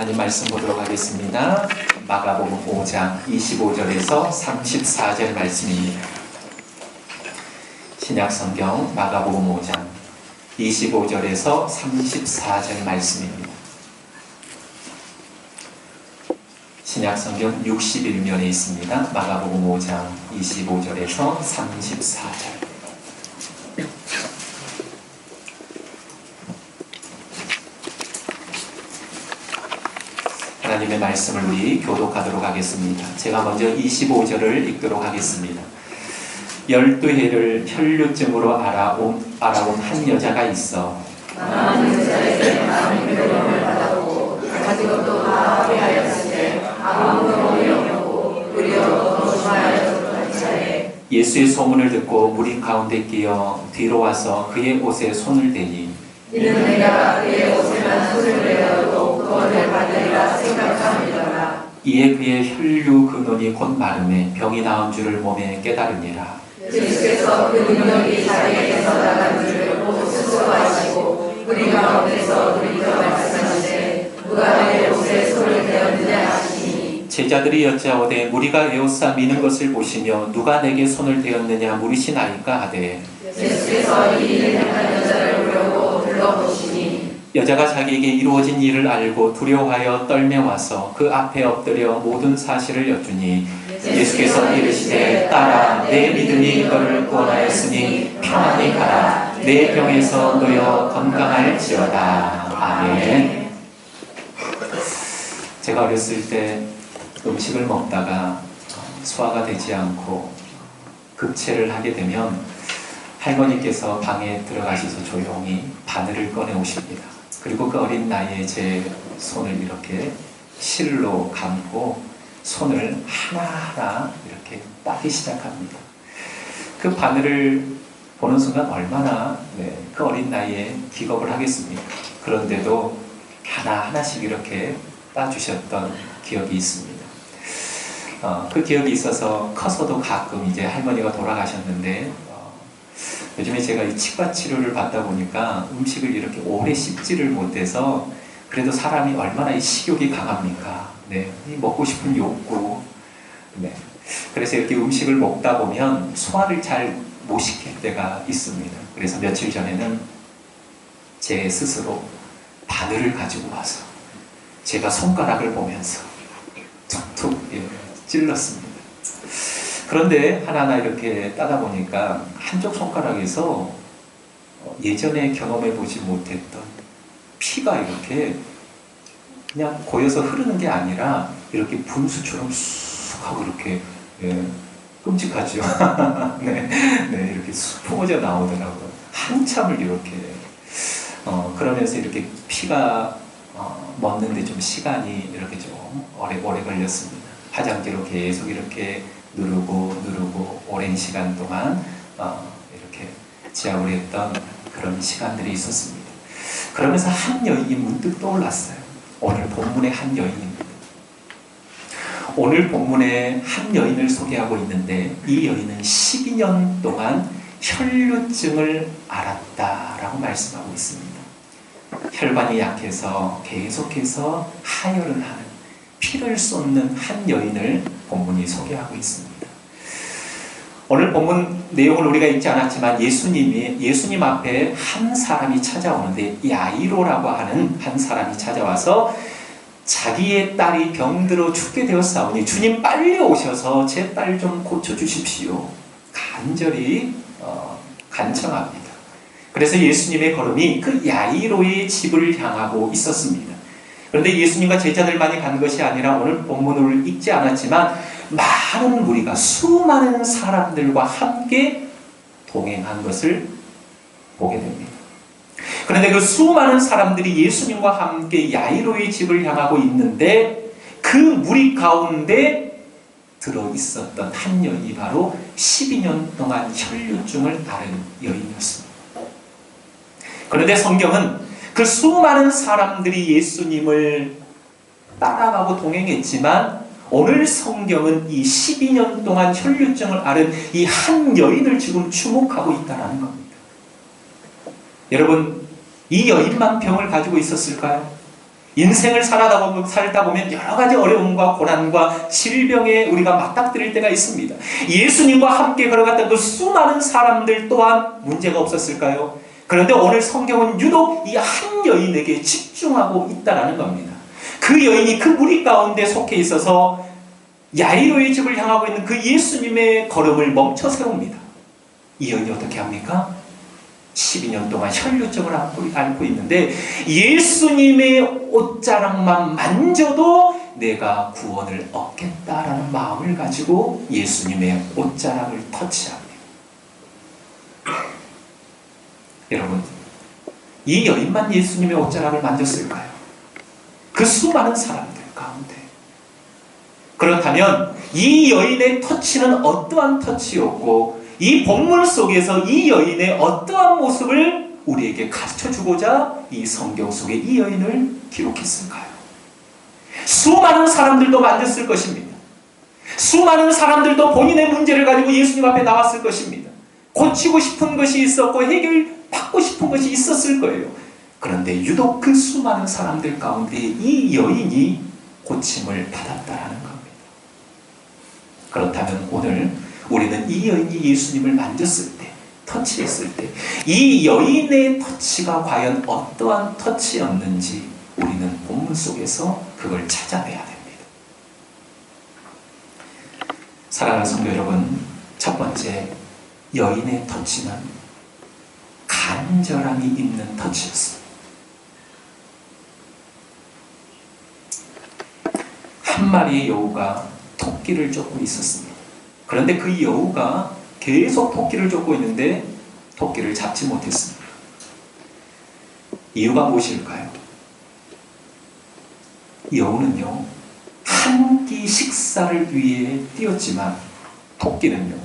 하나님 말씀 보도록 하겠습니다. 마가복음 5장 25절에서 34절 말씀입니다. 신약성경 마가복음 5장 25절에서 34절 말씀입니다. 신약성경 61면에 있습니다. 마가복음 5장 25절에서 34절. 하나님의 말씀을 우리 교독하도록 하겠습니다. 제가 먼저 25절을 읽도록 하겠습니다. 12해를 혈루증으로 알아온 한 여자가 있어 많은 여자에게 많은 병을 받았고 가지고도 다 회하였을 때 아무도 어이없고 그리어 조마하였던 차에 예수의 소문을 듣고 무리 가운데 끼어 뒤로 와서 그의 옷에 손을 대니 이는 내가 그의 옷에만 손을 대어도 구원을 받으리라 생각함이더라. 이에 그의 혈류 근원이 곧 마름에 병이 나은 줄을 몸에 깨달으니라. 예수께서 그 능력이 자기에게서 나간 줄을 보고 스스로 아시고 우리 가운데서 우리가 말씀하시되 누가 내 옷에 손을 대었느냐 하시니 제자들이 여짜오되 무리가 에워싸 미는 것을 보시며 누가 내게 손을 대었느냐 물으시나이까 하되 예수께서 이 일을 행한 여자를 부르고 불러보시니 여자가 자기에게 이루어진 일을 알고 두려워하여 떨며 와서 그 앞에 엎드려 모든 사실을 여쭈니 예수께서 이르시되 딸아 내 믿음이 너를 구원하였으니 평안히 가라 내 병에서 놓여 건강할지어다. 아멘. 제가 어렸을 때 음식을 먹다가 소화가 되지 않고 급체를 하게 되면 할머니께서 방에 들어가셔서 조용히 바늘을 꺼내 오십니다. 그리고 그 어린 나이에 제 손을 이렇게 실로 감고 손을 하나하나 이렇게 따기 시작합니다. 그 바늘을 보는 순간 얼마나 그 어린 나이에 기겁을 하겠습니까? 그런데도 하나하나씩 이렇게 따주셨던 기억이 있습니다. 그 기억이 있어서 커서도 가끔 이제 할머니가 돌아가셨는데 요즘에 제가 이 치과 치료를 받다 보니까 음식을 이렇게 오래 씹지를 못해서 그래도 사람이 얼마나 이 식욕이 강합니까? 이 먹고 싶은 욕구. 그래서 이렇게 음식을 먹다 보면 소화를 잘 못 시킬 때가 있습니다. 그래서 며칠 전에는 제 스스로 바늘을 가지고 와서 제가 손가락을 보면서 툭툭 찔렀습니다. 그런데 하나하나 이렇게 따다 보니까 한쪽 손가락에서 예전에 경험해 보지 못했던 피가 이렇게 그냥 고여서 흐르는 게 아니라 이렇게 분수처럼 쑥 하고 이렇게 끔찍하죠. 이렇게 뿜어져 나오더라고요. 한참을 이렇게 그러면서 이렇게 피가 멎는데 좀 시간이 이렇게 좀 오래 걸렸습니다. 화장지로 계속 이렇게 누르고 오랜 시간 동안 이렇게 지압을 했던 그런 시간들이 있었습니다. 그러면서 한 여인이 문득 떠올랐어요. 오늘 본문의 한 여인입니다. 오늘 본문에 한 여인을 소개하고 있는데 이 여인은 12년 동안 혈루증을 앓았다라고 말씀하고 있습니다. 혈관이 약해서 계속해서 하혈을 하는 피를 쏟는 한 여인을 본문이 소개하고 있습니다. 오늘 본문 내용을 우리가 읽지 않았지만 예수님 앞에 한 사람이 찾아오는데 야이로라고 하는 한 사람이 찾아와서 자기의 딸이 병들어 죽게 되었사오니 주님 빨리 오셔서 제 딸 좀 고쳐주십시오. 간절히 간청합니다. 그래서 예수님의 걸음이 그 야이로의 집을 향하고 있었습니다. 그런데 예수님과 제자들만이 간 것이 아니라 오늘 본문을 읽지 않았지만 많은 무리가 수많은 사람들과 함께 동행한 것을 보게 됩니다. 그런데 그 수많은 사람들이 예수님과 함께 야이로의 집을 향하고 있는데 그 무리 가운데 들어 있었던 한 여인이 바로 12년 동안 혈루증을 앓은 여인이었습니다. 그런데 성경은 그 수많은 사람들이 예수님을 따라가고 동행했지만 오늘 성경은 이 12년 동안 혈루증을 앓은 이 한 여인을 지금 주목하고 있다는 겁니다. 여러분, 이 여인만 병을 가지고 있었을까요? 인생을 살다 보면 여러 가지 어려움과 고난과 질병에 우리가 맞닥뜨릴 때가 있습니다. 예수님과 함께 걸어갔던 그 수많은 사람들 또한 문제가 없었을까요? 그런데 오늘 성경은 유독 이 한 여인에게 집중하고 있다는 겁니다. 그 여인이 그 무리 가운데 속해 있어서 야이로의 집을 향하고 있는 그 예수님의 걸음을 멈춰 세웁니다. 이 여인이 어떻게 합니까? 12년 동안 혈루증을 앓고 있는데 예수님의 옷자락만 만져도 내가 구원을 얻겠다라는 마음을 가지고 예수님의 옷자락을 터치합니다. 여러분, 이 여인만 예수님의 옷자락을 만졌을까요? 그 수많은 사람들 가운데. 그렇다면 이 여인의 터치는 어떠한 터치였고 이 본문 속에서 이 여인의 어떠한 모습을 우리에게 가르쳐주고자 이 성경 속에 이 여인을 기록했을까요? 수많은 사람들도 만졌을 것입니다. 수많은 사람들도 본인의 문제를 가지고 예수님 앞에 나왔을 것입니다. 고치고 싶은 것이 있었고 해결받고 싶은 것이 있었을 거예요. 그런데 유독 그 수많은 사람들 가운데 이 여인이 고침을 받았다라는 겁니다. 그렇다면 오늘 우리는 이 여인이 예수님을 만졌을 때, 터치했을 때, 이 여인의 터치가 과연 어떠한 터치였는지 우리는 본문 속에서 그걸 찾아내야 됩니다. 사랑하는 성도 여러분, 첫 번째, 여인의 터치는 간절함이 있는 터치였습니다. 한 마리의 여우가 토끼를 쫓고 있었습니다. 그런데 그 여우가 계속 토끼를 쫓고 있는데 토끼를 잡지 못했습니다. 이유가 무엇일까요? 여우는요, 한 끼 식사를 위해 뛰었지만 토끼는요,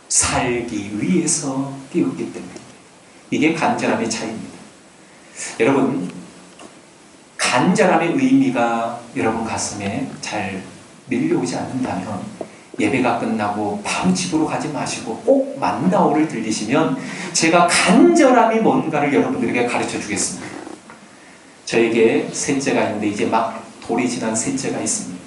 살기 위해서 뛰었기 때문에 이게 간절함의 차이입니다. 여러분, 간절함의 의미가 여러분 가슴에 잘 밀려오지 않는다면 예배가 끝나고 바로 집으로 가지 마시고 꼭 만나오를 들리시면 제가 간절함이 뭔가를 여러분들에게 가르쳐 주겠습니다. 저에게 셋째가 있는데 이제 막 돌이 지난 셋째가 있습니다.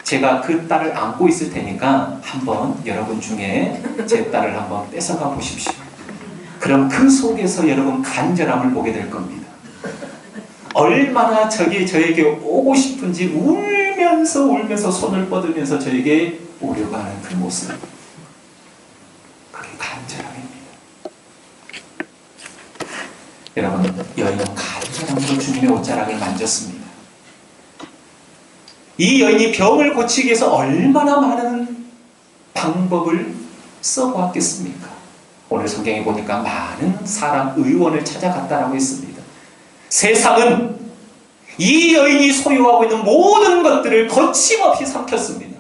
제가 그 딸을 안고 있을 테니까 한번 여러분 중에 제 딸을 한번 뺏어가 보십시오. 그럼 그 속에서 여러분 간절함을 보게 될 겁니다. 얼마나 저에게 오고 싶은지 울면서 손을 뻗으면서 저에게 오려고 하는 그 모습, 그게 간절함입니다. 여러분, 여인은 간절함으로 주님의 옷자락을 만졌습니다. 이 여인이 병을 고치기 위해서 얼마나 많은 방법을 써보았겠습니까? 오늘 성경에 보니까 많은 사람 의원을 찾아갔다라고 했습니다. 세상은 이 여인이 소유하고 있는 모든 것들을 거침없이 삼켰습니다.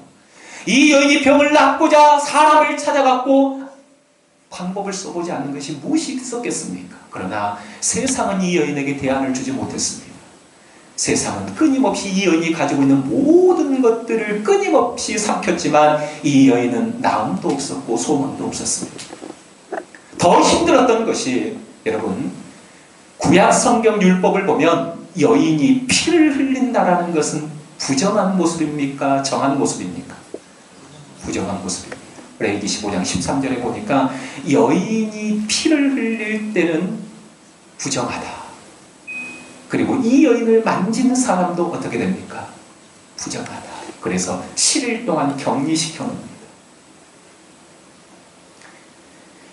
이 여인이 병을 낫고자 사람을 찾아갔고 방법을 써보지 않는 것이 무엇이 있었겠습니까? 그러나 세상은 이 여인에게 대안을 주지 못했습니다. 세상은 끊임없이 이 여인이 가지고 있는 모든 것들을 끊임없이 삼켰지만 이 여인은 나음도 없었고 소망도 없었습니다. 더 힘들었던 것이, 여러분, 구약 성경 율법을 보면 여인이 피를 흘린다라는 것은 부정한 모습입니까? 정한 모습입니까? 부정한 모습입니다. 레위기 15장 13절에 보니까 여인이 피를 흘릴 때는 부정하다. 그리고 이 여인을 만지는 사람도 어떻게 됩니까? 부정하다. 그래서 7일 동안 격리시켜 놓습니다.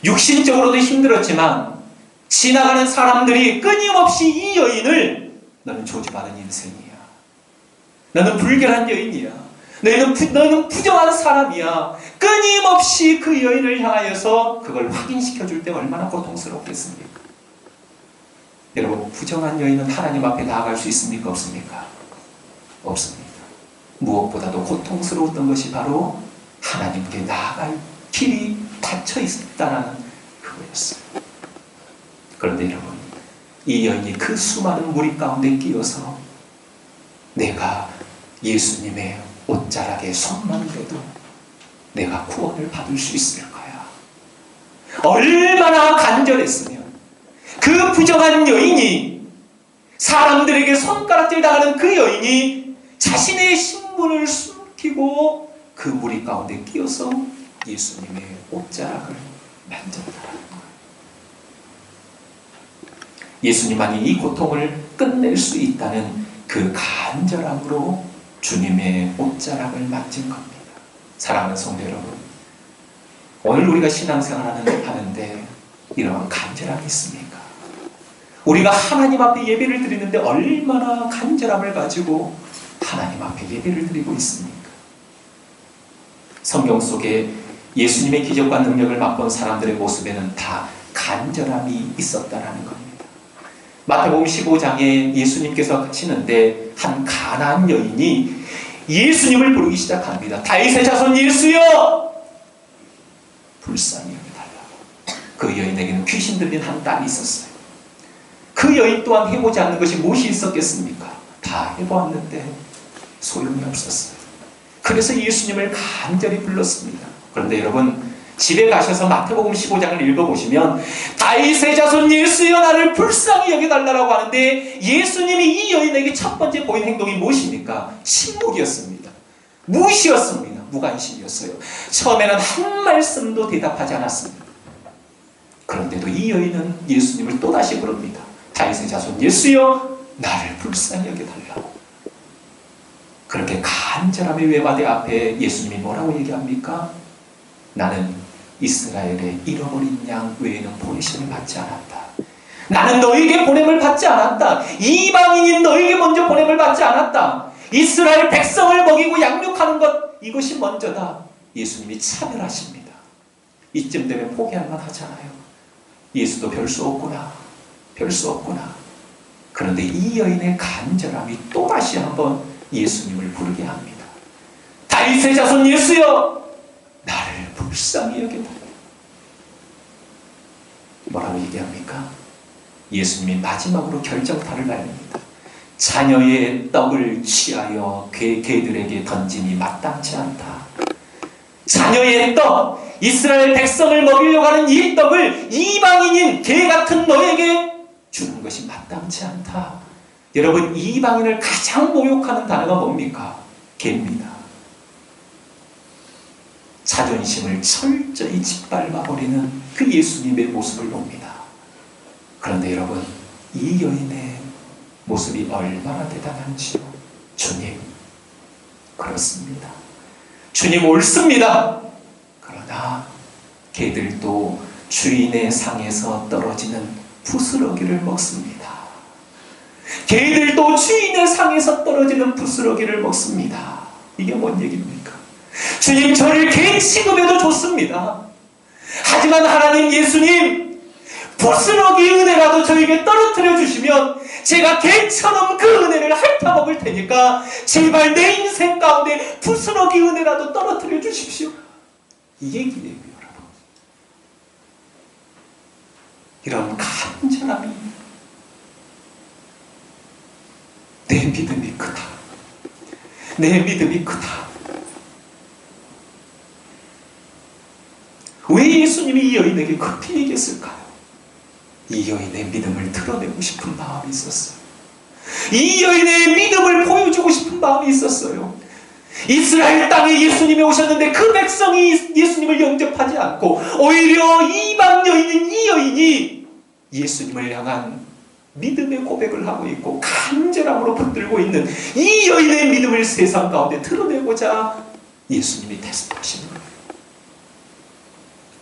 육신적으로도 힘들었지만 지나가는 사람들이 끊임없이 이 여인을 너는 조지받은 인생이야. 너는 불결한 여인이야. 너는 부정한 사람이야. 끊임없이 그 여인을 향하여서 그걸 확인시켜줄 때 얼마나 고통스럽겠습니까? 여러분, 부정한 여인은 하나님 앞에 나아갈 수 있습니까? 없습니까? 없습니다. 무엇보다도 고통스러웠던 것이 바로 하나님께 나아갈 길이 닫혀 있었다는 그거였어요. 그런데 여러분, 이 여인이 그 수많은 무리 가운데 끼어서 내가 예수님의 옷자락에 손만 대도 내가 구원을 받을 수 있을 거야. 얼마나 간절했으면 그 부정한 여인이 사람들에게 손가락질 당하는 그 여인이 자신의 신분을 숨기고 그 무리 가운데 끼어서 예수님의 옷자락을 만졌다라는 거예요. 예수님만이 이 고통을 끝낼 수 있다는 그 간절함으로 주님의 옷자락을 만진 겁니다. 사랑하는 성도 여러분, 오늘 우리가 신앙생활을 하는데 이러한 간절함이 있습니까? 우리가 하나님 앞에 예배를 드리는데 얼마나 간절함을 가지고 하나님 앞에 예배를 드리고 있습니까? 성경 속에 예수님의 기적과 능력을 맛본 사람들의 모습에는 다 간절함이 있었다는 겁니다. 마태복음 15장에 예수님께서 가시는데 한 가나안 여인이 예수님을 부르기 시작합니다. 다윗의 자손 예수여, 불쌍히 여겨달라고. 그 여인에게는 귀신 들린 한 딸이 있었어요. 그 여인 또한 해보지 않는 것이 무엇이 있었겠습니까? 다 해보았는데 소용이 없었어요. 그래서 예수님을 간절히 불렀습니다. 그런데 여러분, 집에 가셔서 마태복음 15장을 읽어보시면 다윗의 자손 예수여 나를 불쌍히 여겨달라고 하는데, 예수님이 이 여인에게 첫 번째 보인 행동이 무엇입니까? 침묵이었습니다. 무시였습니다. 무관심이었어요. 처음에는 한 말씀도 대답하지 않았습니다. 그런데도 이 여인은 예수님을 또다시 부릅니다. 다윗의 자손 예수여 나를 불쌍히 여겨달라고. 그렇게 간절함의 외마디 앞에 예수님이 뭐라고 얘기합니까? 나는 이스라엘의 잃어버린 양 외에는 보내심을 받지 않았다. 나는 너에게 보냄을 받지 않았다. 이방인인 너에게 먼저 보냄을 받지 않았다. 이스라엘 백성을 먹이고 양육하는 것, 이것이 먼저다. 예수님이 차별하십니다. 이쯤 되면 포기할 만하잖아요. 예수도 별 수 없구나. 별 수 없구나. 그런데 이 여인의 간절함이 또다시 한번 예수님을 부르게 합니다. 다윗의 자손 예수여 나를 불쌍히 여겨달라. 뭐라고 얘기합니까? 예수님이 마지막으로 결정타를 날립니다. 자녀의 떡을 취하여 개들에게 던짐이 마땅치 않다. 자녀의 떡, 이스라엘 백성을 먹이려고 하는 이 떡을 이방인인 개 같은 너에게 주는 것이 마땅치 않다. 여러분, 이방인을 가장 모욕하는 단어가 뭡니까? 개입니다. 자존심을 철저히 짓밟아버리는 그 예수님의 모습을 봅니다. 그런데 여러분, 이 여인의 모습이 얼마나 대단한지요. 주님, 그렇습니다. 주님 옳습니다. 그러나 개들도 주인의 상에서 떨어지는 부스러기를 먹습니다. 개들도 주인의 상에서 떨어지는 부스러기를 먹습니다. 이게 뭔 얘기입니까? 주님, 저를 개 취급해도 좋습니다. 하지만 하나님, 예수님, 부스러기 은혜라도 저에게 떨어뜨려 주시면 제가 개처럼 그 은혜를 핥아먹을 테니까 제발 내 인생 가운데 부스러기 은혜라도 떨어뜨려 주십시오. 이 얘기예요, 여러분. 이런 간절함이, 내 믿음이 크다. 내 믿음이 크다. 왜 예수님이 이 여인에게 급히 얘기했을까요? 이 여인의 믿음을 드러내고 싶은 마음이 있었어요. 이 여인의 믿음을 보여주고 싶은 마음이 있었어요. 이스라엘 땅에 예수님이 오셨는데 그 백성이 예수님을 영접하지 않고 오히려 이방 여인인 이 여인이 예수님을 향한 믿음의 고백을 하고 있고 간절함으로 붙들고 있는 이 여인의 믿음을 세상 가운데 드러내고자 예수님이 테스트하시는 거예요.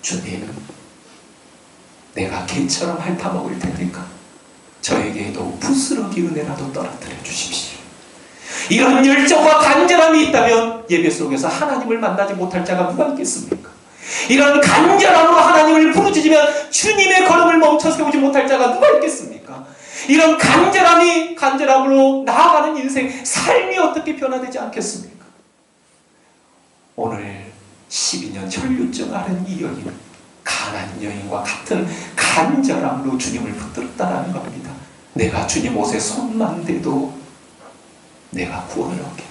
주님, 내가 개처럼 핥아먹을 테니까 저에게도 부스러기 은혜라도 떨어뜨려 주십시오. 이런 열정과 간절함이 있다면 예배 속에서 하나님을 만나지 못할 자가 누가 있겠습니까? 이런 간절함으로 하나님을 부르짖으면 주님의 걸음을 멈춰 세우지 못할 자가 누가 있겠습니까? 이런 간절함으로 나아가는 인생, 삶이 어떻게 변화되지 않겠습니까? 오늘 12년 혈류증 앓은 이 여인, 가난한 여인과 같은 간절함으로 주님을 붙들었다라는 겁니다. 내가 주님 옷에 손만 대도 내가 구원을 얻겠다.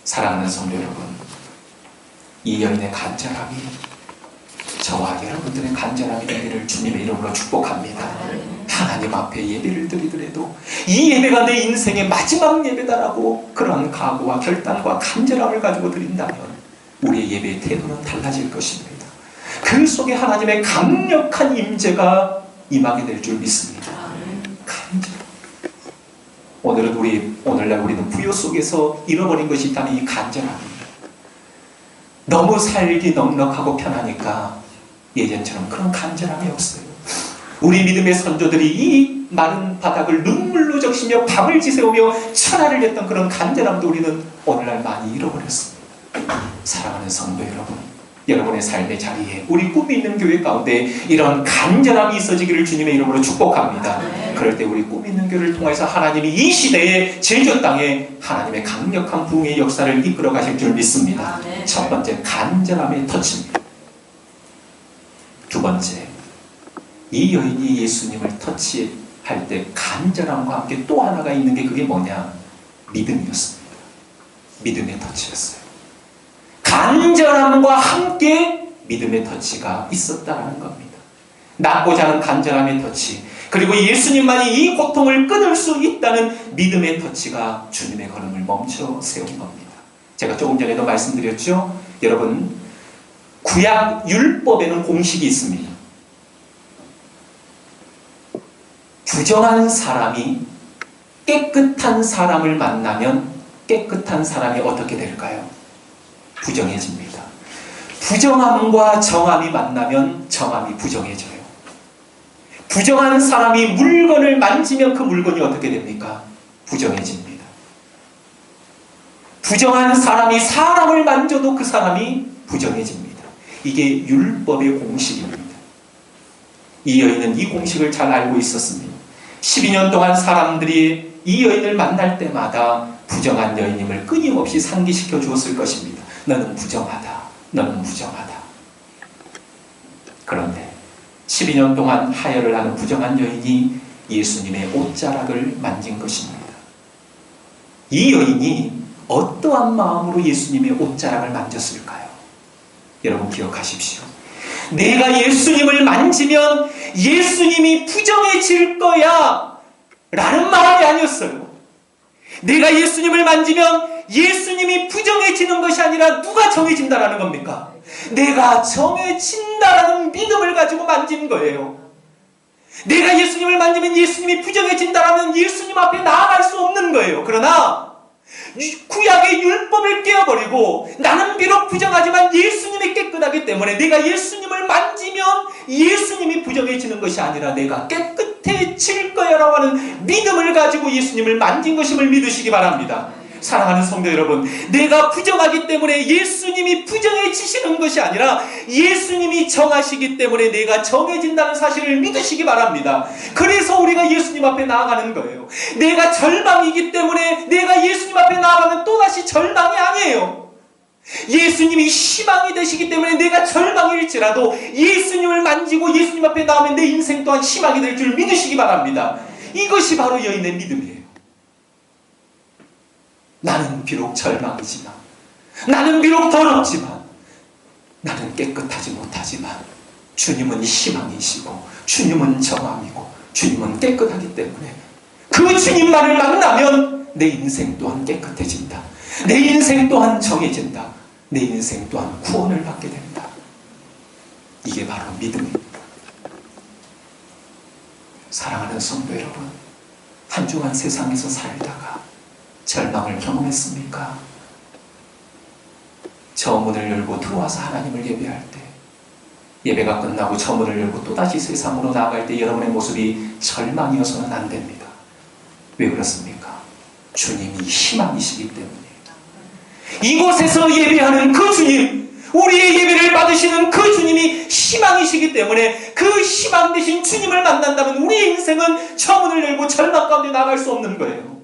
사랑하는 성도 여러분, 이 여인의 간절함이 저와 여러분들의 간절함이 되기를 주님의 이름으로 축복합니다. 하나님 앞에 예배를 드리더라도 이 예배가 내 인생의 마지막 예배다라고 그런 각오와 결단과 간절함을 가지고 드린다면 우리의 예배의 태도는 달라질 것입니다. 그 속에 하나님의 강력한 임재가 임하게 될 줄 믿습니다. 간절. 오늘날 우리는 부요 속에서 잃어버린 것이 있다면 이 간절함입니다. 너무 살기 넉넉하고 편하니까 예전처럼 그런 간절함이 없어요. 우리 믿음의 선조들이 이 마른 바닥을 눈물로 적시며 밤을 지새우며 천하를 냈던 그런 간절함도 우리는 오늘날 많이 잃어버렸습니다. 사랑하는 성도 여러분, 여러분의 삶의 자리에 우리 꿈이 있는 교회 가운데 이런 간절함이 있어지기를 주님의 이름으로 축복합니다. 그럴 때 우리 꿈이 있는 교회를 통해서 하나님이 이 시대의 제주 땅에 하나님의 강력한 부흥의 역사를 이끌어 가실 줄 믿습니다. 첫 번째, 간절함의 터치입니다. 두 번째, 이 여인이 예수님을 터치할 때 간절함과 함께 또 하나가 있는 게 그게 뭐냐? 믿음이었습니다. 믿음의 터치였어요. 간절함과 함께 믿음의 터치가 있었다라는 겁니다. 낳고자 하는 간절함의 터치, 그리고 예수님만이 이 고통을 끊을 수 있다는 믿음의 터치가 주님의 걸음을 멈춰 세운 겁니다. 제가 조금 전에도 말씀드렸죠. 여러분, 구약 율법에는 공식이 있습니다. 부정한 사람이 깨끗한 사람을 만나면 깨끗한 사람이 어떻게 될까요? 부정해집니다. 부정함과 정함이 만나면 정함이 부정해져요. 부정한 사람이 물건을 만지면 그 물건이 어떻게 됩니까? 부정해집니다. 부정한 사람이 사람을 만져도 그 사람이 부정해집니다. 이게 율법의 공식입니다. 이 여인은 이 공식을 잘 알고 있었습니다. 12년 동안 사람들이 이 여인을 만날 때마다 부정한 여인임을 끊임없이 상기시켜 주었을 것입니다. 너는 부정하다. 너는 부정하다. 그런데 12년 동안 하혈을 하는 부정한 여인이 예수님의 옷자락을 만진 것입니다. 이 여인이 어떠한 마음으로 예수님의 옷자락을 만졌을까요? 여러분 기억하십시오. 내가 예수님을 만지면 예수님이 부정해질 거야 라는 마음이 아니었어요. 내가 예수님을 만지면 예수님이 부정해지는 것이 아니라 누가 정해진다라는 겁니까? 내가 정해진다라는 믿음을 가지고 만진 거예요. 내가 예수님을 만지면 예수님이 부정해진다라면 예수님 앞에 나아갈 수 없는 거예요. 그러나 구약의 율법을 깨어버리고 나는 비록 부정하지만 예수님이 깨끗하기 때문에 내가 예수님을 만지면 예수님이 부정해지는 것이 아니라 내가 깨끗해질 거야 라고 하는 믿음을 가지고 예수님을 만진 것임을 믿으시기 바랍니다. 사랑하는 성도 여러분, 내가 부정하기 때문에 예수님이 부정해지시는 것이 아니라 예수님이 정하시기 때문에 내가 정해진다는 사실을 믿으시기 바랍니다. 그래서 우리가 예수님 앞에 나아가는 거예요. 내가 절망이기 때문에 내가 예수님 앞에 나아가면 또다시 절망이 아니에요. 예수님이 희망이 되시기 때문에 내가 절망일지라도 예수님을 만지고 예수님 앞에 나오면 내 인생 또한 희망이 될 줄 믿으시기 바랍니다. 이것이 바로 여인의 믿음이에요. 나는 비록 절망이지만, 나는 비록 더럽지만, 나는 깨끗하지 못하지만 주님은 희망이시고 주님은 정함이고 주님은 깨끗하기 때문에 그 주님만을 만나면 내 인생 또한 깨끗해진다. 내 인생 또한 정해진다. 내 인생 또한 구원을 받게 된다. 이게 바로 믿음입니다. 사랑하는 성도 여러분, 한 주간 세상에서 살다가 절망을 경험했습니까? 저 문을 열고 들어와서 하나님을 예배할 때, 예배가 끝나고 저 문을 열고 또다시 세상으로 나아갈 때 여러분의 모습이 절망이어서는 안 됩니다. 왜 그렇습니까? 주님이 희망이시기 때문입니다. 이곳에서 예배하는 그 주님, 우리의 예배를 받으시는 그 주님이 희망이시기 때문에 그 희망 되신 주님을 만난다면 우리의 인생은 저 문을 열고 절망 가운데 나갈 수 없는 거예요.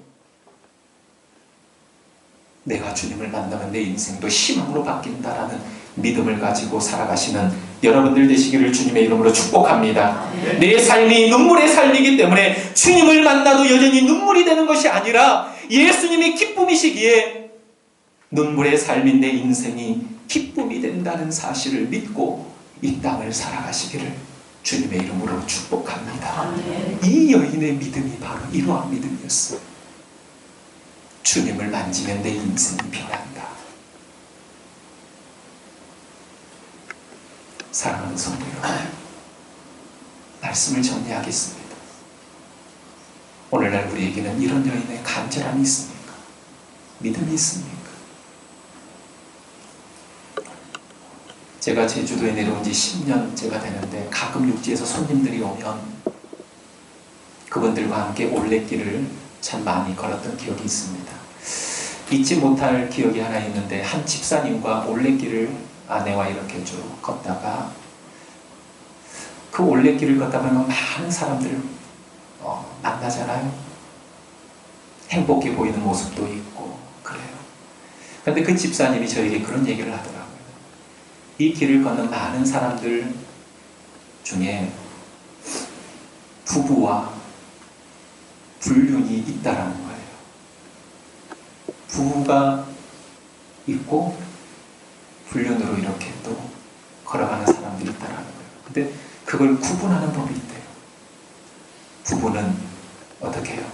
내가 주님을 만나면 내 인생도 희망으로 바뀐다라는 믿음을 가지고 살아가시는 여러분들 되시기를 주님의 이름으로 축복합니다. 내 삶이 눈물의 삶이기 때문에 주님을 만나도 여전히 눈물이 되는 것이 아니라 예수님이 기쁨이시기에 눈물의 삶인 내 인생이 기쁨이 된다는 사실을 믿고 이 땅을 살아가시기를 주님의 이름으로 축복합니다. 이 여인의 믿음이 바로 이러한 믿음이었어요. 주님을 만지면 내 인생이 변한다. 사랑하는 성도 여러분, 말씀을 정리하겠습니다. 오늘날 우리에게는 이런 여인의 간절함이 있습니까? 믿음이 있습니까? 제가 제주도에 내려온 지 10년째가 되는데 가끔 육지에서 손님들이 오면 그분들과 함께 올레길을 참 많이 걸었던 기억이 있습니다. 잊지 못할 기억이 하나 있는데 한 집사님과 올레길을 아내와 이렇게 쭉 걷다가 그 올레길을 걷다 보면 많은 사람들을 만나잖아요. 행복해 보이는 모습도 있고 그래요. 그런데 그 집사님이 저에게 그런 얘기를 하더라고요. 이 길을 걷는 많은 사람들 중에 부부와 불륜이 있다라는 거예요. 부부가 있고 불륜으로 이렇게 또 걸어가는 사람들이 있다라는 거예요. 근데 그걸 구분하는 법이 있대요. 부부는 어떻게 해요?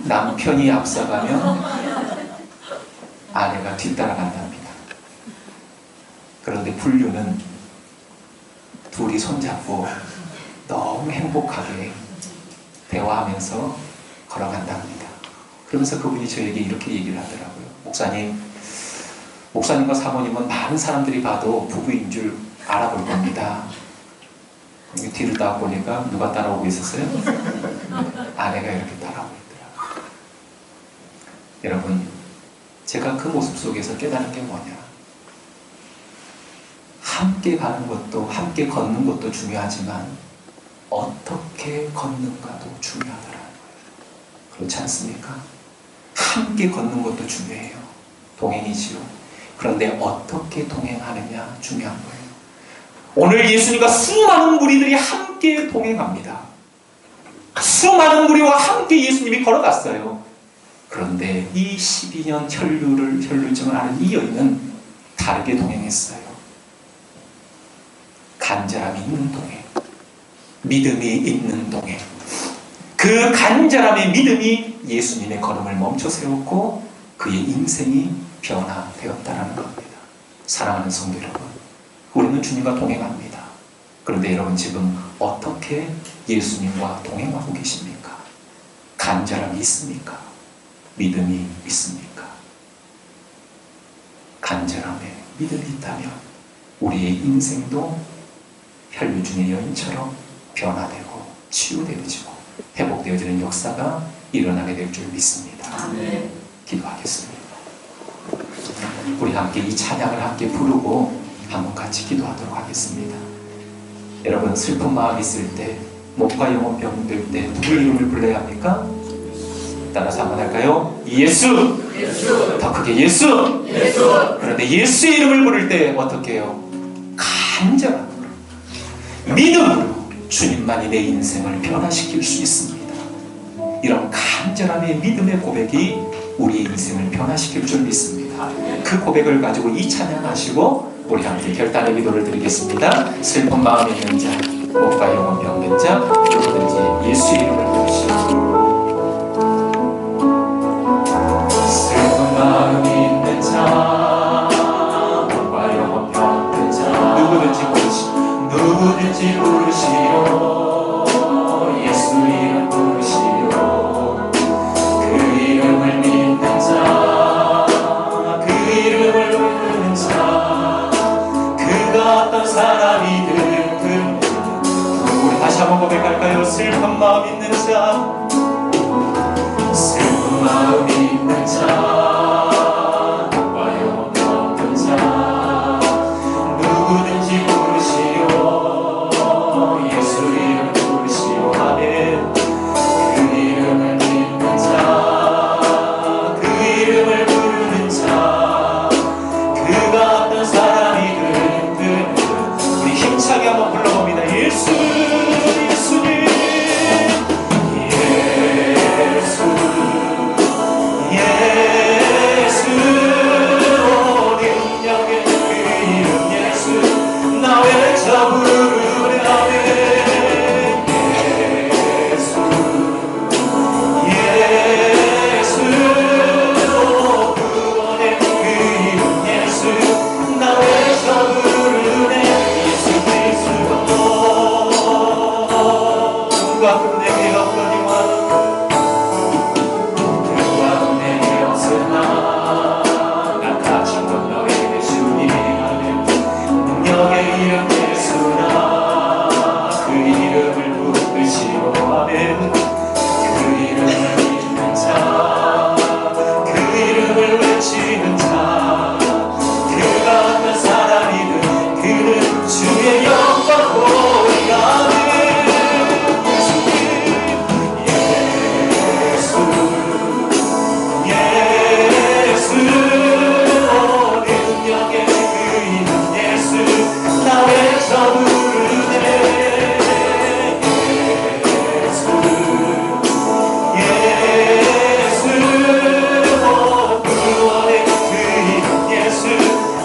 남편이 앞서가면 아내가 뒤따라간답니다. 그런데 불륜은 둘이 손잡고 너무 행복하게 대화하면서 걸어간답니다. 그러면서 그분이 저에게 이렇게 얘기를 하더라고요. 목사님과 사모님은 많은 사람들이 봐도 부부인 줄 알아볼 겁니다. 뒤를 딱 보니까 누가 따라오고 있었어요? 아내가 이렇게 따라오고 있더라고요. 여러분, 제가 그 모습 속에서 깨달은 게 뭐냐? 함께 가는 것도, 함께 걷는 것도 중요하지만 어떻게 걷는가도 중요하더라고요. 그렇지 않습니까? 함께 걷는 것도 중요해요. 동행이지요. 그런데 어떻게 동행하느냐 중요한 거예요. 오늘 예수님과 수많은 무리들이 함께 동행합니다. 수많은 무리와 함께 예수님이 걸어갔어요. 그런데 이 12년 혈루증을 앓은 이 여인은 다르게 동행했어요. 간절함이 있는 동행, 믿음이 있는 동행. 그 간절함의 믿음이 예수님의 걸음을 멈춰 세웠고 그의 인생이 변화되었다는 겁니다. 사랑하는 성도 여러분, 우리는 주님과 동행합니다. 그런데 여러분 지금 어떻게 예수님과 동행하고 계십니까? 간절함이 있습니까? 믿음이 있습니까? 간절함에 믿음이 있다면 우리의 인생도 혈루증의 여인처럼 변화되고 치유되어지고 회복되어지는 역사가 일어나게 될 줄 믿습니다. 아멘. 기도하겠습니다. 우리 함께 이 찬양을 함께 부르고 한번 같이 기도하도록 하겠습니다. 여러분 슬픈 마음 있을 때, 목과 영혼병 들 때 누구 이름을 불러야 합니까? 따라서 한번 할까요? 예수! 예수! 더 크게 예수! 예수! 그런데 예수의 이름을 부를 때 어떻게 해요? 간절함으로, 믿음으로 주님만이 내 인생을 변화시킬 수 있습니다. 이런 간절함의 믿음의 고백이 우리의 인생을 변화시킬 줄 믿습니다. 그 고백을 가지고 이 찬양하시고 우리 함께 결단의 기도를 드리겠습니다. 슬픈 마음 있는 자, 목과 영혼 병든 자, 누구든지 예수의 이름을 부르시고 슬픈 마음 있는 자, 목과 영혼 병든 자, 누구든지 부르시오. 예수 이름 부르시오. 그 이름을 믿는 자, 그 이름을 부르는 자, 그가 어떤 사람이든 우리 다시 한번 고백할까요? 슬픈 마음 있는 자, 슬픈 마음 있는 자, 목과 영혼 병든 자, 누구든지 부르시오. 예수 이름 부르시오. 아멘. 그 이름을 믿는 자, 그 이름을 부르는 자, 그가 어떤 사람이든 우리 힘차게 한번 불러봅니다. 예수, 예수님, 예수, 예수. 누가 끝내게 없거니와 누가 끝내게 없으나 나 갇힌 것 너의 예수님이 하네 능력의 이름 예수나 그 이름을 붙드시고 아멘 그 이름을 믿는 자 그 이름을 외치는 자 그가 어떤 사람이든 그는 주의 영광 보리 아멘 예수 능력의 그 이름 예수 나 외쳐 부르네 예수 구원의 그 이름 예수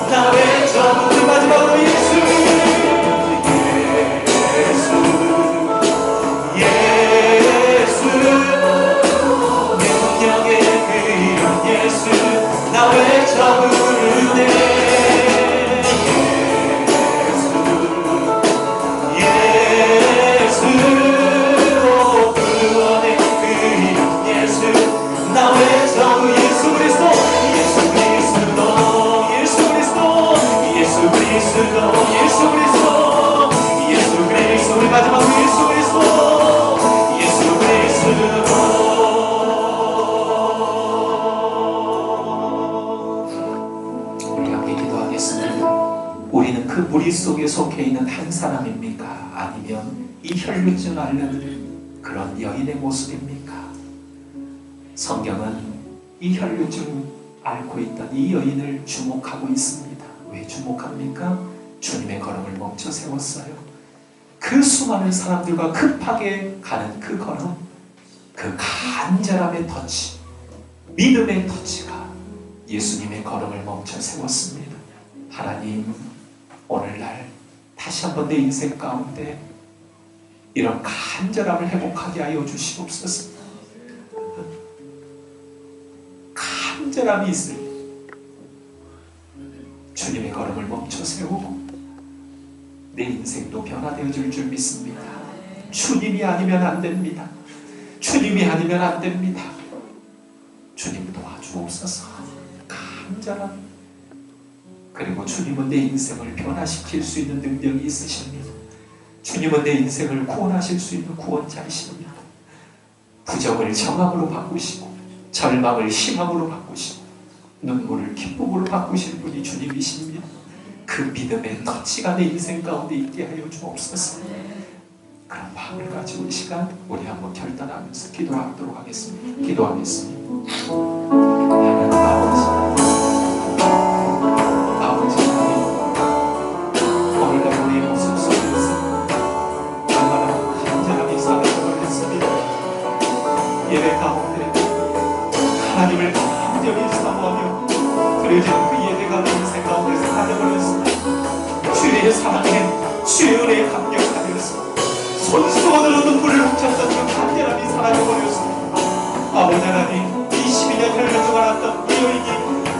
나 외쳐 부르네 마지막으로 예수 능력의 그 이름 예수 나 외쳐 부르네 예수 구원의 그 이름 예수 나 외쳐 예수 그리스도 예수 그리스도 예수 그리스도 예수 그리스도 예수 그리스도 예수 그리스도 우리 마지막으로 예수 그리스도 예수 그리스도 우리는 그 무리 속에 속해 있는 한 사람입니까? 아니면 이 혈루증 앓는 그런 여인의 모습입니까? 성경은 이 혈루증 앓고 있던 이 여인을 주목하고 있습니다. 왜 주목합니까? 주님의 걸음을 멈춰 세웠어요. 그 수많은 사람들과 급하게 가는 그 걸음, 그 간절함의 터치, 믿음의 터치가 예수님의 걸음을 멈춰 세웠습니다. 하나님, 오늘날 다시 한번 내 인생 가운데 이런 간절함을 회복하게 하여 주시옵소서. 간절함이 있을 때 주님의 걸음을 멈춰 세우고 내 인생도 변화되어질 줄 믿습니다. 주님이 아니면 안 됩니다. 주님이 아니면 안 됩니다. 주님 도와주옵소서. 간절함. 그리고 주님은 내 인생을 변화시킬 수 있는 능력이 있으십니다. 주님은 내 인생을 구원하실 수 있는 구원자이십니다. 부정을 정함으로 바꾸시고 절망을 희망으로 바꾸시고 눈물을 기쁨으로 바꾸실 분이 주님이십니다. 그 믿음의 터치가 내 인생 가운데 있게 하여 주옵소서. 그런 마음을 가지고 이 시간 우리 한번 결단하면서 기도하도록 하겠습니다. 기도하겠습니다. 하나님 아버지 오늘날 우리의 모습 속에서 얼마나 간절함이 사라져버렸습니다. 예배 가운데 하나님을 간절히 사모하며 그려지는 그 예배가 내 인생 가운데서 사라져버렸습니다. 주의 사랑에 주의 은혜에 감격하면서 손수건으로 눈물을 훔쳤던 그 간절함이 사라져버렸습니다. 아버지 하나님 22년 혈루증 앓았던 이 여인이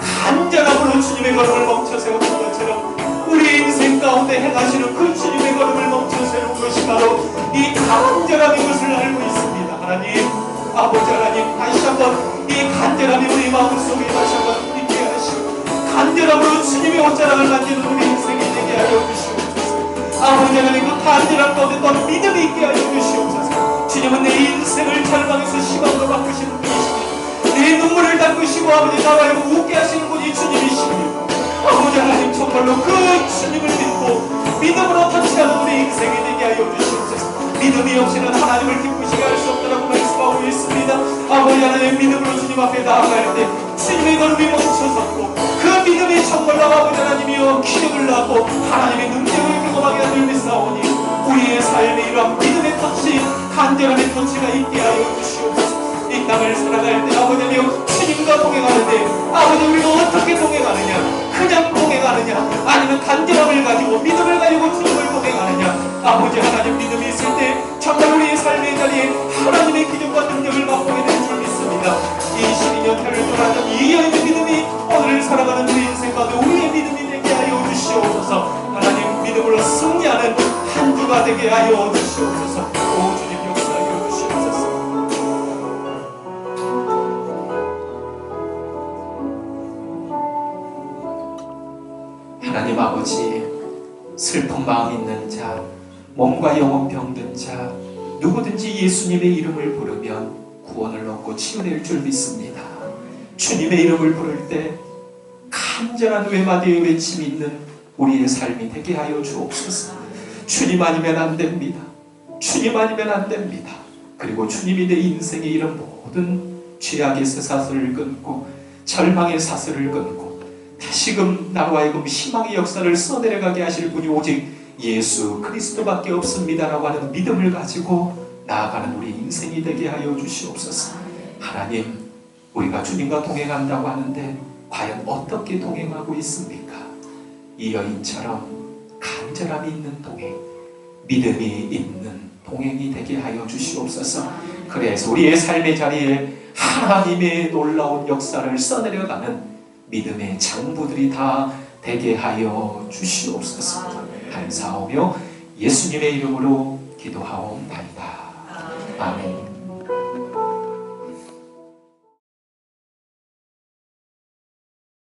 간절함으로 주님의 걸음을 멈춰 세웠던 것처럼 우리 인생 가운데 행하시는 그 주님의 걸음을 멈춰 세운 것이 바로 이 간절함인 것을 알고 있습니다. 하나님 아버지 하나님 다시 한번 이 간절함이 우리 마음속에 다시 한번 있게 하시고 간절함으로 주님의 옷자락을 만지는 우리 인생이 되게 하여 주시옵소서. 아버지 하나님 그 간절함 가운데 또 믿음이 있게 하여 주시옵소서. 주님은 내 인생을 절망에서 희망으로 바꾸시는 분이십니다. 내 눈물을 닦으시고 아버지 나라에 웃게 하시는 분이 주님이십니다. 아버지 하나님 정말로 그 주님을 믿고 믿음으로 터치하는 우리 인생이 되게 하여 주시옵소서. 믿음이 없이는 하나님을 기쁘시게 할 수 없다라고 말씀하고 있습니다. 아버지 하나님 믿음으로 주님 앞에 나아갈 때 주님의 걸음이 멈춰섰고 그 믿음이 정말로 아버지 하나님이여 기적을 낳고 하나님의 능력을 경험하게 하길 믿사오니 우리의 삶에 이러한 믿음의 터치 간절함의 터치가 있게 하여 주시옵소서. 이 땅을 살아갈 때 아버지여 주님과 동행하는데 아버지 우리가 어떻게 동행하느냐 그냥 동행하느냐 아니면 간절함을 가지고 믿음을 가지고 주님을 동행하느냐 아버지 하나님 믿음이 있을 때 정말 우리의 삶의 자리에 하나님의 기적과 능력을 맛보게 될 줄 믿습니다. 22년 혈을 돌았던 이 여인의 믿음이 오늘 살아가는 우리 인생 가운데 우리의 믿음이 되게 하여 주시옵소서. 하나님 믿음으로 승리하는 한 주가 되게 하여 주시옵소서. 오 주님 역사하여 마음 있는 자, 몸과 영혼 병든 자, 누구든지 예수님의 이름을 부르면 구원을 얻고 치유될 줄 믿습니다. 주님의 이름을 부를 때 간절한 외마디의 외침이 있는 우리의 삶이 되게 하여 주옵소서. 주님 아니면 안 됩니다. 주님 아니면 안 됩니다. 그리고 주님이 내 인생에 이런 모든 죄악의 쇠사슬을 끊고 절망의 사슬을 끊고 다시금 나로 하여금 희망의 역사를 써내려가게 하실 분이 오직 예수 그리스도밖에 없습니다라고 하는 믿음을 가지고 나아가는 우리 인생이 되게 하여 주시옵소서. 하나님, 우리가 주님과 동행한다고 하는데 과연 어떻게 동행하고 있습니까? 이 여인처럼 간절함이 있는 동행, 믿음이 있는 동행이 되게 하여 주시옵소서. 그래서 우리의 삶의 자리에 하나님의 놀라운 역사를 써내려가는 믿음의 장부들이 다 되게 하여 주시옵소서. 감사하며 예수님의 이름으로 기도하옵나이다. 아멘.